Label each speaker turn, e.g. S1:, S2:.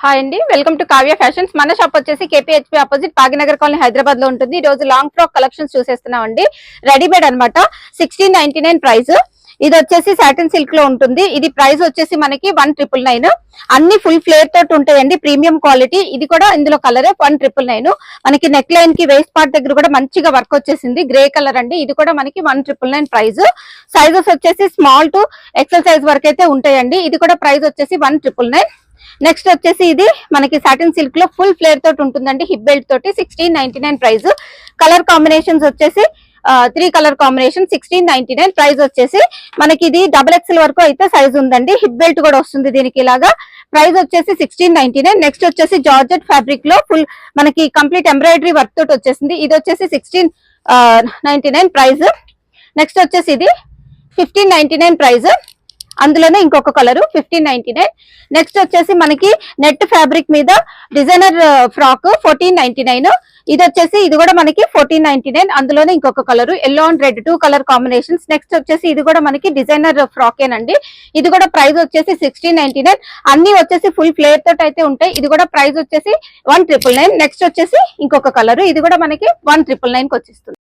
S1: Hi అండి, welcome to Kavya fashions. మన shop వచ్చేసి KPHP opposite Bhagyanagar colony Hyderabad లో ఉంటుంది. ఈ రోజు లాంగ్ ఫ్రాక్ కలెక్షన్స్ చూసేస్తున్నాం అండి. రెడీమేడ్ అనమాట. 1699 ప్రైస్. ఇది వచ్చేసి సాటిన్ సిల్క్ లో ఉంటుంది. ఇది ప్రైస్ వచ్చేసి మనకి 1999. అన్ని ఫుల్ ఫ్లేర్ తోటి ఉంటాయండి, ప్రీమియం క్వాలిటీ. ఇది కూడా ఇందులో కలరే 1999. మనకి నెక్ లైన్ కి వేస్ట్ పార్ట్ దగ్గర కూడా మంచిగా వర్క్ వచ్చేసింది, గ్రే కలర్ అండి. ఇది కూడా మనకి 1999 ప్రైస్. సైజెస్ వచ్చేసి స్మాల్ టు ఎక్సెల్ సైజ్ వరకు అయితే ఉంటాయండి. ఇది కూడా ప్రైస్ వచ్చేసి 1999. నెక్స్ట్ వచ్చేసి ఇది మనకి సాటిన్ సిల్క్ లో ఫుల్ ఫ్లేర్ తోటి ఉంటుందండి, హిప్ బెల్ట్ తోటి. 1699 ప్రైస్. కలర్ కాంబినేషన్స్ వచ్చేసి 3 కలర్ కాంబినేషన్. 1699 ప్రైస్ వచ్చేసి మనకి ఇది XXL వరకు అయితే సైజ్ ఉందండి. హిప్ బెల్ట్ కూడా వస్తుంది దీనికి ఇలాగా. ప్రైస్ వచ్చేసి 1699. నెక్స్ట్ వచ్చేసి జార్జెట్ ఫ్యాబ్రిక్ లో ఫుల్ మనకి కంప్లీట్ ఎంబ్రాయిడరీ వర్క్ తోటి వచ్చేసింది. ఇది వచ్చేసి 1699 ప్రైస్. నెక్స్ట్ వచ్చేసి ఇది 1599 ప్రైస్. అందులోనే ఇంకొక కలరు 1599. నెక్స్ట్ వచ్చేసి మనకి నెట్ ఫ్యాబ్రిక్ మీద డిజైనర్ ఫ్రాక్ 1499. ఇది వచ్చేసి ఇది కూడా మనకి 1499. అందులోనే ఇంకొక colour yellow and red 2 colour combinations. Next వచ్చేసి ఇది కూడా మనకి డిజైనర్ ఫ్రాక్ ఏనండి. ఇది కూడా ప్రైస్ వచ్చేసి 1699. అన్ని వచ్చేసి ఫుల్ ఫ్లేర్ తోటి అయితే ఉంటాయి. ఇది కూడా ప్రైస్ వచ్చేసి 1999. నెక్స్ట్ వచ్చేసి ఇంకొక కలరు, ఇది కూడా మనకి 1999 కి వచ్చేస్తుంది.